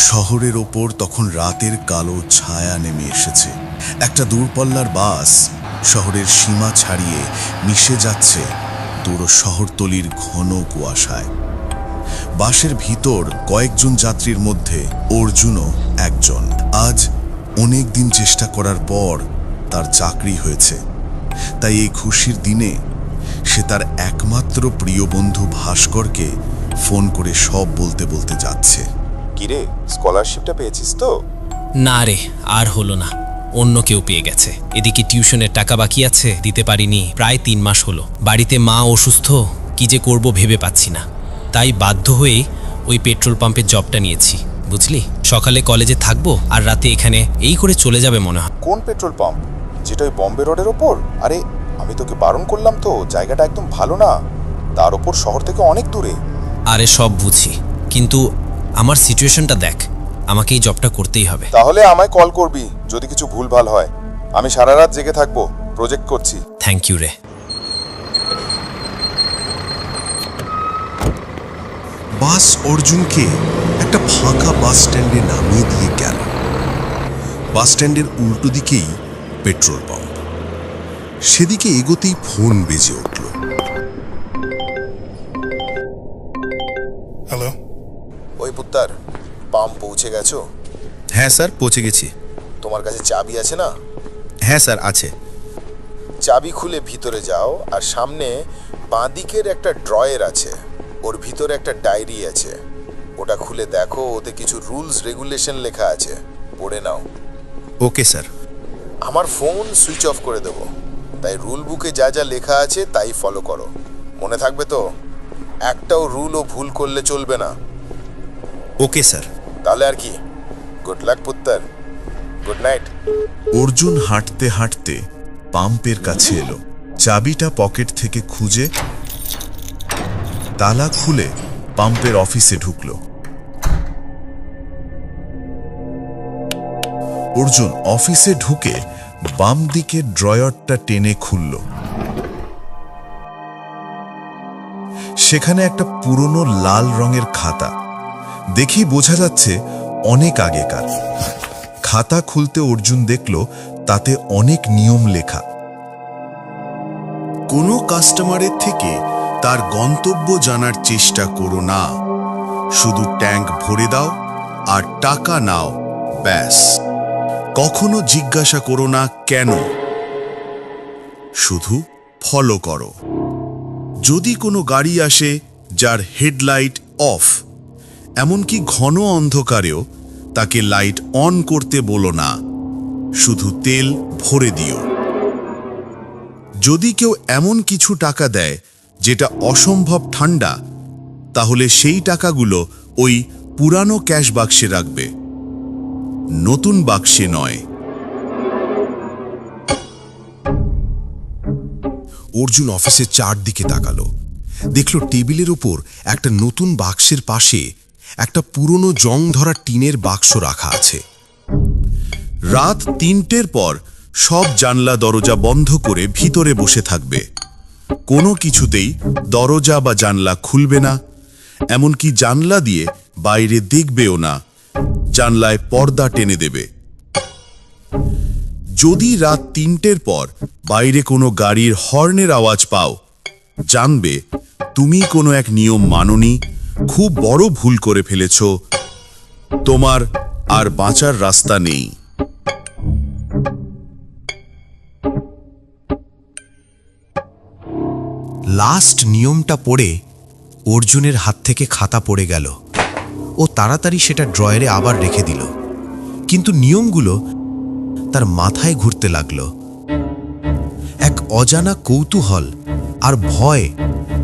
শহরের ওপর তখন রাতের কালো ছায়া নেমে এসেছে। একটা দূরপাল্লার বাস শহরের সীমা ছাড়িয়ে মিশে যাচ্ছে পুরো শহরতলির ঘন কুয়াশায়। বাসের ভিতর কয়েকজন যাত্রীর মধ্যে অর্জুনও একজন। আজ অনেক দিন চেষ্টা করার পর তার চাকরি হয়েছে, তাই এই খুশির দিনে সে তার একমাত্র প্রিয় বন্ধু ভাস্করকে ফোন করে সব বলতে বলতে যাচ্ছে। কিরে, স্কলারশিপটা পেয়েছিস তো? না রে, আর হলো না। অন্য কেউ পেয়ে গেছে। এদিকে টিউশনের টাকা বাকি আছে, দিতে পারিনি প্রায় 3 মাস হলো। বাড়িতে মা অসুস্থ, কি যে করব ভেবে পাচ্ছি না। তাই বাধ্য হয়ে ওই পেট্রোল পাম্পের জবটা নিয়েছি, বুঝলি। সকালে কলেজে থাকবো আর রাতে এখানে, এই করে চলে যাবে মনে হয়। কোন পেট্রোল পাম্প? যেটা ওই বম্বে রোডের ওপর? আরে আমি তোকে বারণ করলাম তো, জায়গাটা একদম ভালো না, তার ওপর শহর থেকে অনেক দূরে। আরে সব বুঝি, কিন্তু আমার সিচুয়েশনটা দেখ, আমাকে এই জবটা করতেই হবে। তাহলে আমায় কল করবি যদি কিছু ভুলভাল হয়। আমি সারা রাত জেগে থাকবো, প্রজেক্ট করছি। থ্যাংক ইউ রে। বাস অর্জুনকে একটা ফাঁকা বাস স্ট্যান্ডে নামিয়ে দিয়ে গেল। বাস স্ট্যান্ডের উল্টো দিকেই পেট্রোল পাম্প। সেদিকে এগোতেই ফোন বেজে উঠল। হ্যালো। ওই পুত্তার, পাম্প পৌঁছে গেছো? হ্যাঁ স্যার, পৌঁছে গেছি। তোমার কাছে চাবি আছে না? হ্যাঁ স্যার, আছে। চাবি খুলে ভিতরে যাও, আর সামনে বাঁদিকের একটা ড্রয়ার আছে, ওর ভিতরে একটা ডায়েরি আছে। ওটা খুলে দেখো, ওতে কিছু রুলস রেগুলেশন লেখা আছে, পড়ে নাও। Okay sir. আমার ফোন সুইচ অফ করে দেবো, তাই রুল বুকে যা যা লেখা আছে তাই ফলো করো। মনে থাকবে তো, একটাও রুলও ভুল করলে চলবে না। Okay sir. তাহলে আর কি, গুড লাক পুত্তর, গুড নাইট। অর্জুন হাঁটতে হাঁটতে পাম্পের কাছে এলো। চাবিটা পকেট থেকে খুঁজে তালা খুলে পাম্পের অফিসে ঢুকল। অর্জুন অফিসে ঢুকে বাম দিকের ড্রয়ারটা টেনে খুলল। সেখানে একটা পুরনো লাল রঙের খাতা। দেখেই বোঝা যাচ্ছে অনেক আগেকার। খাতা খুলতে অর্জুন দেখল তাতে অনেক নিয়ম লেখা। কোনো কাস্টমারের থেকে তার গন্তব্য জানার চেষ্টা করো না, শুধু ট্যাঙ্ক ভরে দাও আর টাকা নাও, ব্যাস। কখনো জিজ্ঞাসা করো না কেন, শুধু ফলো করো। যদি কোনো গাড়ি আসে যার হেডলাইট অফ, এমনকি ঘন অন্ধকারেও, তাকে লাইট অন করতে বলো না, শুধু তেল ভরে দিও। যদি কেউ এমন কিছু টাকা দেয় যেটা অসম্ভব ঠান্ডা, তাহলে সেই টাকাগুলো ওই পুরানো ক্যাশ বাক্সে রাখবে, নতুন বাক্সে নয়। অর্জুন অফিসের চারদিকে তাকালো। দেখল টেবিলের উপর একটা নতুন বাক্সের পাশে একটা পুরনো জং ধরা টিনের বাক্স রাখা আছে। রাত 3টের পর সব জানলা দরজা বন্ধ করে ভিতরে বসে থাকবে। কোনো কিছুতেই দরজা বা জানলা খুলবে না, এমনকি জানলা দিয়ে বাইরে দেখবেও না। জানলায় পর্দা টেনে দেবে। যদি রাত 3টের পর বাইরে কোনো গাড়ির হর্নের আওয়াজ পাও, জানবে তুমি কোনো এক নিয়ম মানোনি, খুব বড় ভুল করে ফেলেছ, তোমার আর বাঁচার রাস্তা নেই। লাস্ট নিয়মটা পড়ে অর্জুনের হাত থেকে খাতা পড়ে গেল। ও তাড়াতাড়ি সেটা ড্রয়ারে আবার রেখে দিল, কিন্তু নিয়মগুলো তার মাথায় ঘুরতে লাগলো। এক অজানা কৌতূহল আর ভয়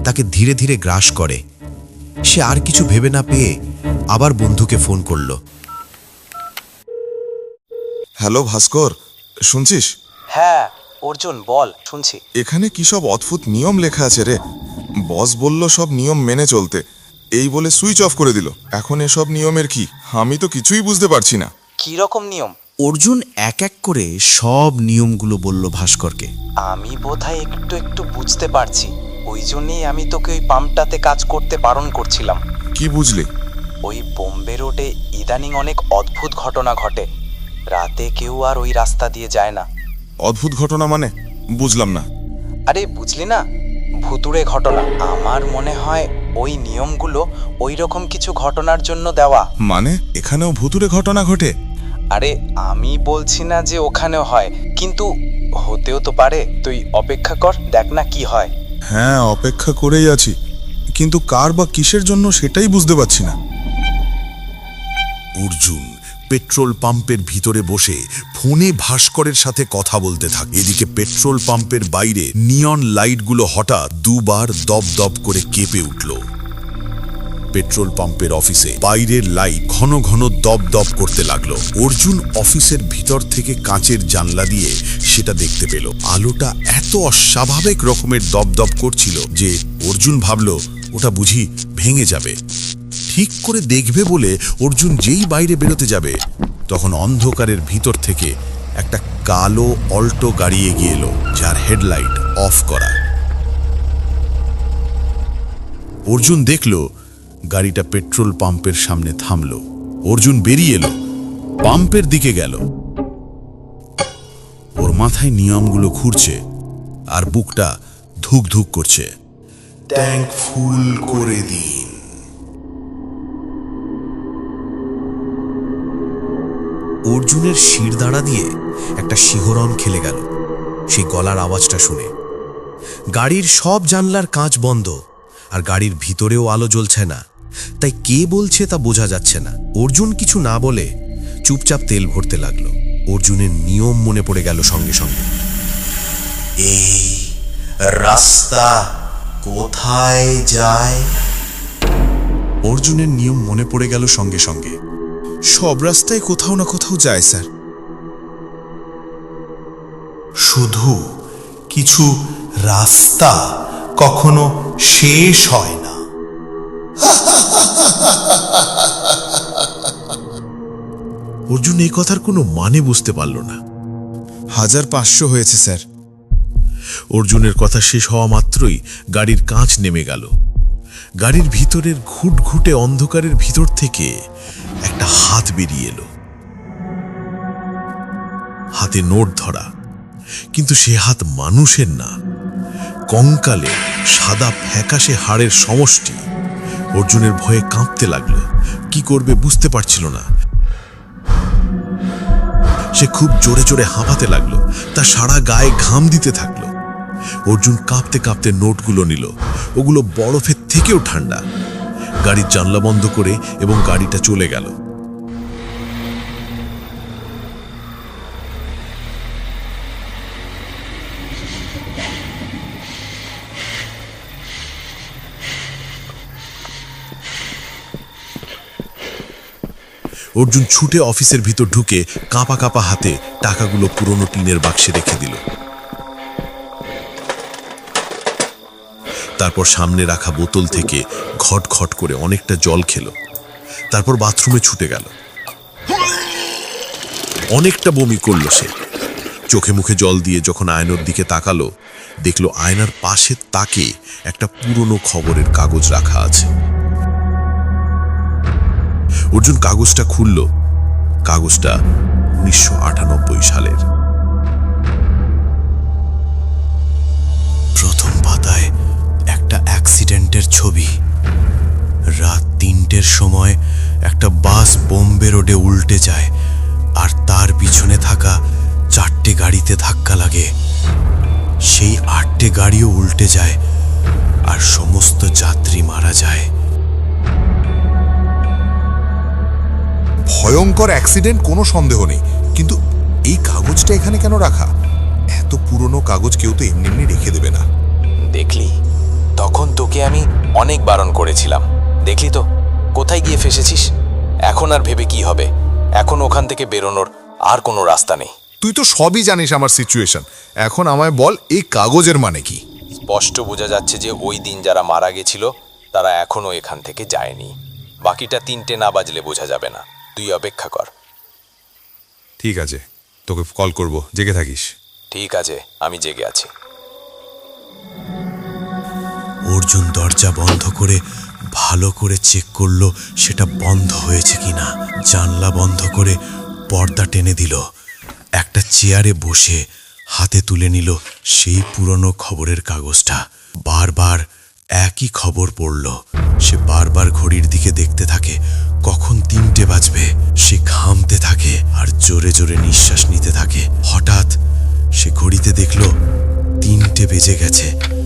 তাকে ধীরে ধীরে গ্রাস করে। সে আর কিছু ভেবে না পেয়ে আবার বন্ধুকে ফোন করল। হ্যালো ভাস্কর, শুনছিস? হ্যাঁ অর্জুন, বল, শুনছি। এখানে কি সব অদ্ভুত নিয়ম লেখা আছে রে। বস বলল সব নিয়ম মেনে চলতে, এই বলে সুইচ অফ করে দিল। এখন এসব নিয়মের কি, আমি তো কিছুই বুঝতে পারছি না। কি রকম নিয়ম? অর্জুন এক এক করে সব নিয়মগুলো বলল ভাস্করকে। আমি বোধহয় একটু একটু বুঝতে পারছি, ওই জন্যই আমি তোকে ওই পাম্পটাতে কাজ করতে বারণ করছিলাম। কি বুঝলি? ওই বোম্বে রোডে ইদানিং অনেক অদ্ভুত ঘটনা ঘটে। রাতে কেউ আর ওই রাস্তা দিয়ে যায় না। অদ্ভুত ঘটনা মানে বুঝলাম না। আরে বুঝলি না, ভুতুড়ে ঘটনা। আমার মনে হয় ওই নিয়মগুলো ওই রকম কিছু ঘটনার জন্য দেওয়া। মানে এখানেও ভুতুরে ঘটনা ঘটে? আরে আমি বলছি না যে ওখানেও হয়, কিন্তু হতেও তো পারে। তুই অপেক্ষা কর, দেখ না কি হয়। হ্যাঁ, অপেক্ষা করেই আছি, কিন্তু কার বা কিসের জন্য সেটাই বুঝতে পারছি না। অর্জুন পেট্রোল পাম্পের ভিতরে বসে ফোনে ভাস্করের সাথে কথা বলতে থাকে। এদিকে পেট্রোল পাম্পের বাইরে নিয়ন লাইটগুলো হঠাৎ দুবার দপদপ করে কেঁপে উঠল। পেট্রোল পাম্পের অফিসে বাইরের লাইট ঘন ঘন দপদপ করতে লাগলো। অর্জুন অফিসের ভিতর থেকে কাঁচের জানলা দিয়ে সেটা দেখতে পেল। আলোটা এত অস্বাভাবিক রকমের দপদপ করছিল যে অর্জুন ভাবল ওটা বুঝি ভেঙে যাবে। ঠিক করে দেখবে বলে অর্জুন যেই বাইরে বেরোতে যাবে, তখন অন্ধকারের ভিতর থেকে একটা কালো অল্টো গাড়ি এগিয়ে এলো, যার হেডলাইট অফ করা। অর্জুন দেখল গাড়িটা পেট্রোল পাম্পের সামনে থামল। অর্জুন বেরিয়ে এলো, পাম্পের দিকে গেল। ওর মাথায় নিয়মগুলো ঘুরছে আর বুকটা ধুক ধুক করছে। ট্যাঙ্ক ফুল করে দিন। অর্জুনের শিরদাঁড়া দিয়ে একটা শিহরণ খেলে গেল সেই গলার আওয়াজটা শুনে। গাড়ির সব জানলার কাঁচ বন্ধ, আর গাড়ির ভিতরেও আলো জ্বলছে না, তাই কে বলছে তা বোঝা যাচ্ছে না। অর্জুন কিছু না বলে চুপচাপ তেল ভরতে লাগলো। অর্জুনের নিয়ম মনে পড়ে গেল সঙ্গে সঙ্গে। এই রাস্তা কোথায় যায়? অর্জুনের নিয়ম মনে পড়ে গেল সঙ্গে সঙ্গে। সব রাস্তায় কোথাও না কোথাও যায় স্যার। শুধু কিছু রাস্তা কখনো শেষ হয় না। অর্জুন এই কথার কোনো মানে বুঝতে পারল না। 1500 হয়েছে স্যার। অর্জুনের কথা শেষ হওয়া মাত্রই গাড়ির কাঁচ নেমে গেল। গাড়ির ভিতরের ঘুটঘুটে অন্ধকারের ভিতর থেকে একটা হাত বেরিয়ে এলো। হাতে নোট ধরা, কিন্তু সে হাত মানুষের না, কঙ্কালে সাদা ফ্যাকাশে হাড়ের সমষ্টি। অর্জুনের ভয়ে কাঁপতে লাগলো, কি করবে বুঝতে পারছিল না। সে খুব জোরে জোরে হাঁপাতে লাগলো, তার সারা গায়ে ঘাম দিতে থাকলো। অর্জুন কাঁপতে কাঁপতে নোটগুলো নিল। ওগুলো বরফের থেকেও ঠান্ডা। গাড়ির জানলা বন্ধ করে এবং গাড়িটা চলে গেল। অর্জুন ছুটে অফিসের ভিতর ঢুকে কাঁপা কাঁপা হাতে টাকাগুলো পুরনো টিনের বাক্সে রেখে দিল। তারপর সামনে রাখা বোতল থেকে ঘট ঘট করে অনেকটা জল খেল। তারপর বাথরুমে ছুটে গেল। অনেকটা বমি করল সে। চোখে মুখে জল দিয়ে যখন আয়নার দিকে তাকালো, দেখলো আয়নার পাশে তাকে একটা পুরনো খবরের কাগজ রাখা আছে। অর্জুন কাগজটা খুলল। কাগজটা 1998 সালের। প্রথম পাতায় একটা অ্যাক্সিডেন্টের ছবি। রাত 3টের সময় একটা বাস বোম্বে রোডে উল্টে যায়, আর তার পিছনে থাকা 4টে গাড়িতে ধাক্কা লাগে। সেই 8টে গাড়িও উল্টে যায়, আর সমস্ত যাত্রী মারা যায়। ভয়ঙ্কর অ্যাক্সিডেন্ট, কোনো সন্দেহ নেই, কিন্তু এই কাগজটা এখানে কেন রাখা? এত পুরনো কাগজ কেউ তো এমনি এমনি রেখে দেবে না। দেখলি, তখন তোকে আমি অনেক বারণ করেছিলাম। দেখলি তো কোথায় গিয়ে ফেসেছিস। এখন আর ভেবে কি হবে? এখন ওখান থেকে বেরোনোর আর কোনো রাস্তা নেই। তুই তো সবই জানিস আমার সিচুয়েশন। এখন আমায় বল, এই কাগজের মানে কি? স্পষ্ট বোঝা যাচ্ছে যে ওই দিন যারা মারা গেছিল তারা এখনো এখান থেকে যায়নি। বাকিটা 3টে না বাজলে বোঝা যাবে না। তুই অপেক্ষা কর। ঠিক আছে, তোকে কল করব, জেগে থাকিস। ঠিক আছে, আমি জেগে আছি। অর্জুন দরজা বন্ধ করে ভালো করে চেক করলো সেটা বন্ধ হয়েছে কিনা। জানলা বন্ধ করে পর্দা টেনে দিল। একটা চেয়ারে বসে হাতে তুলে নিল সেই পুরনো খবরের কাগজটা। বারবার একই খবর পড়ল। সে বারবার ঘড়ির দিকে দেখতে থাকে, কখন 3টে বাজবে। সে ঘামতে থাকে আর জোরে জোরে নিঃশ্বাস নিতে থাকে। হঠাৎ সে ঘড়িতে দেখল 3টে বেজে গেছে।